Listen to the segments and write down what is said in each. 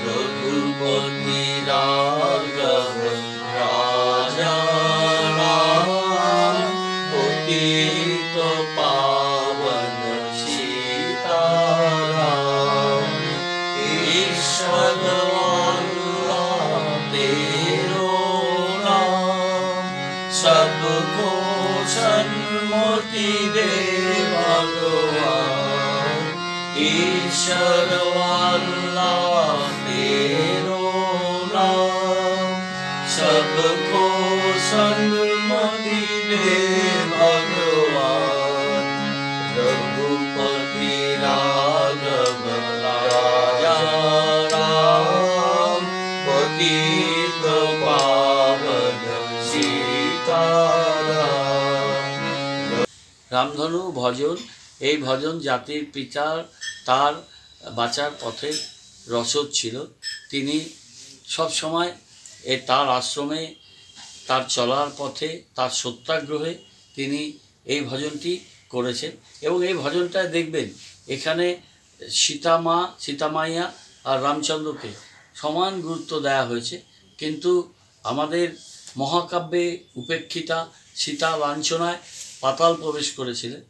रघुपति राघव राजा राम, पतित पावन सीताराम। ईश्वर अल्लाह तेरो नाम, सबको सन्मति दे भगवान। ईश्वर अल्लाह तेरो नाम, सबको सन्मति दे भगवान। रघुपति राघव राजा राम, पतित पावन सीताराम। রামধনু ভজন, এই ভজন জাতির পিতার তার বাঁচার পথে রসদ ছিল। তিনি সব সময় তার আশ্রমে, তার চলার পথে, তার সত্যাগ্রহে তিনি এই ভজনটি করেছেন। এবং এই ভজনটা দেখবেন এখানে সীতামাইয়া আর রামচন্দ্রকে সমান গুরুত্ব দেওয়া হয়েছে। কিন্তু আমাদের মহাকাব্যে উপেক্ষিতা সীতা লাঞ্ছনায় পাতাল প্রবেশ করেছিলেন।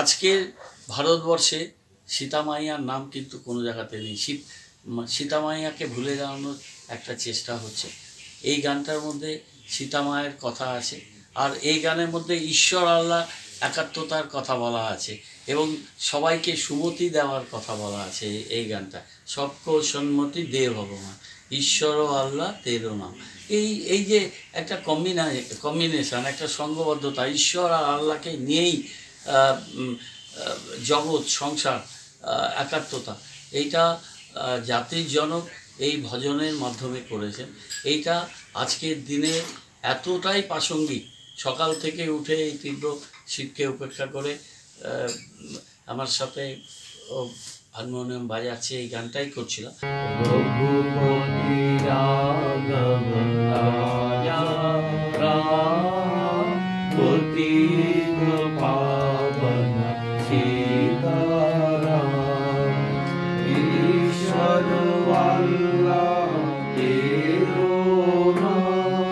আজকের ভারতবর্ষে সীতামাইয়ার নাম কিন্তু কোনো জায়গাতে নেই। সীতামাইয়াকে ভুলে যাওয়ানোর একটা চেষ্টা হচ্ছে। এই গানটার মধ্যে সীতামায়ের কথা আছে, আর এই গানের মধ্যে ঈশ্বর আল্লাহ একাত্মতার কথা বলা আছে এবং সবাইকে সুমতি দেওয়ার কথা বলা আছে। এই গানটা সবকো সম্মতি দে ভগবান, ঈশ্বর আল্লাহ তেরো নাম। এই যে একটা কম্বিনেশন, একটা সঙ্গবদ্ধতা, ঈশ্বর আর আল্লাহকে নিয়েই জগৎ সংসার একাত্মতা, এইটা জাতির জনক এই ভজনের মাধ্যমে করেছেন। এইটা আজকের দিনে এতটাই প্রাসঙ্গিক। সকাল থেকে উঠে এই তীব্র শীতকে উপেক্ষা করে আমার সাথে হারমোনিয়াম বাজাচ্ছে, এই গানটাই করছিলাম। রঘুপতি রাঘব রাজা রাম, পতিত পাবন सीताराम। ईश्वर अल्लाह तेरो नाम,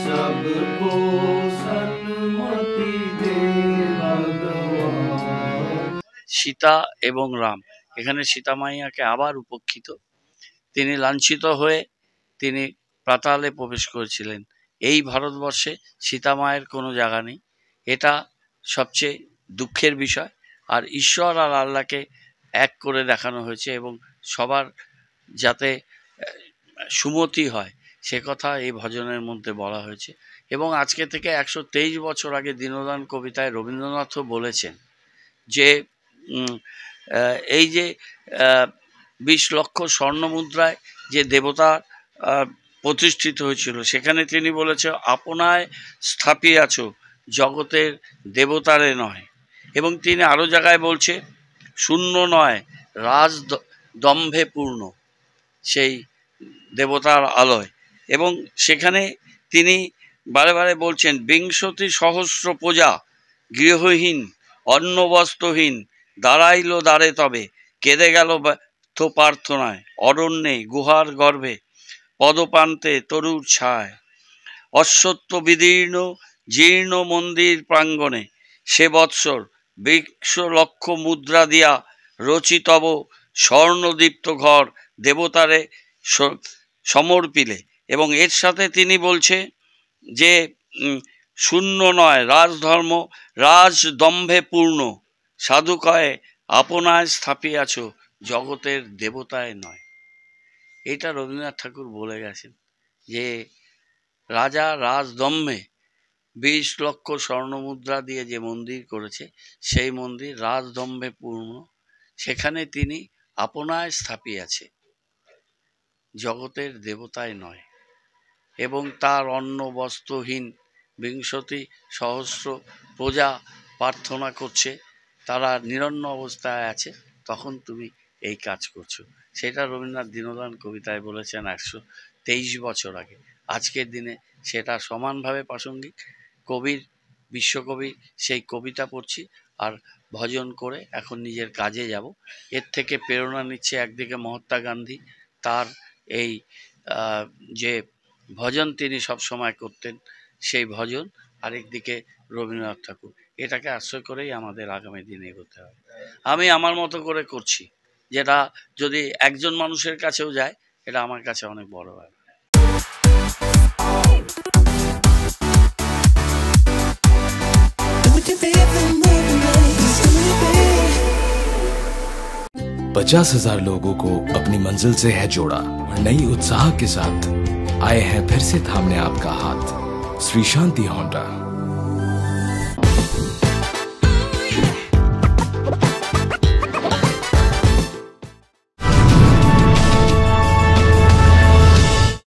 सबको सन्मति दे भगवान। সীতা এবং রাম, এখানে সীতামাইয়াকে আবার উপেক্ষিত। তিনি লাঞ্ছিত হয়ে তিনি পাতালে প্রবেশ করেছিলেন। এই ভারতবর্ষে সীতামায়ের কোনো জায়গা নেই, এটা সবচেয়ে দুঃখের বিষয়। আর ঈশ্বর আর আল্লাহকে এক করে দেখানো হয়েছে এবং সবার যাতে সুমতি হয় সে কথা এই ভজনের মধ্যে বলা হয়েছে। এবং আজকে থেকে 123 বছর আগে দীনদান কবিতায় রবীন্দ্রনাথও বলেছেন যে এই যে 20 লক্ষ স্বর্ণমুদ্রায় যে দেবতা প্রতিষ্ঠিত হয়েছিল, সেখানে তিনি বলেছে আপনায় স্থাপিয়াছ জগতের দেবতারে নয়। এবং তিনি আরও জায়গায় বলছে শূন্য নয় রাজ দম্ভে পূর্ণ সেই দেবতার আলয়। এবং সেখানে তিনি বারে বারে বলছেন বিংশতি সহস্র প্রজা গৃহহীন অন্নবস্ত্রহীন দাঁড়াইল দ্বারে, তবে কেঁদে গেল তো প্রার্থনায় অরণ্যে গুহার গর্ভে পদপ্রান্তে তরুর ছায়। অশ্বত্থ বিদীর্ণ জীর্ণ মন্দির প্রাঙ্গণে সে বৎসর 20 লক্ষ মুদ্রা দিয়া রচিতব স্বর্ণদীপ্ত ঘর দেবতারে সমর্পিলে। এবং এর সাথে তিনি বলছে যে শূন্য নয় রাজধর্ম রাজদম্ভে পূর্ণ, সাধু কয়ে আপনায় স্থাপিয়াছ জগতের দেবতায় নয়। এটা রবীন্দ্রনাথ ঠাকুর বলে গেছেন যে রাজা রাজদম্ভে 20 লক্ষ স্বর্ণমুদ্রা দিয়ে যে মন্দির করেছে সেই মন্দির রাজদম্ভে পূর্ণ, সেখানে তিনি আপনায় স্থাপিয়াছে জগতের দেবতায় নয়। এবং তার অন্ন বস্ত্রহীন 20 সহস্র প্রজা প্রার্থনা করছে, তারা নিরন্ন অবস্থায় আছে, তখন তুমি এই কাজ করছো। সেটা রবীন্দ্রনাথ দীনদান কবিতায় বলেছেন 123 বছর আগে। আজকের দিনে সেটা সমানভাবে প্রাসঙ্গিক। কবির, বিশ্বকবির সেই কবিতা পড়ছি আর ভজন করে এখন নিজের কাজে যাব। এর থেকে প্রেরণা নিচ্ছে একদিকে মহাত্মা গান্ধী, তার এই যে ভজন তিনি সব সময় করতেন সেই ভজন, আরেকদিকে রবীন্দ্রনাথ ঠাকুর, এটাকে আশ্রয় করেই আমাদের আগামী দিনে এগোতে হবে। আমি আমার মতো করে করছি, যেটা যদি একজন মানুষের কাছেও যায় এটা আমার কাছে অনেক বড় ব্যাপার। पचास 50,000 लोगों को अपनी मंजिल से है जोड़ा और नई उत्साह के साथ आए हैं फिर से थामने आपका हाथ। श्री शांति होंडा।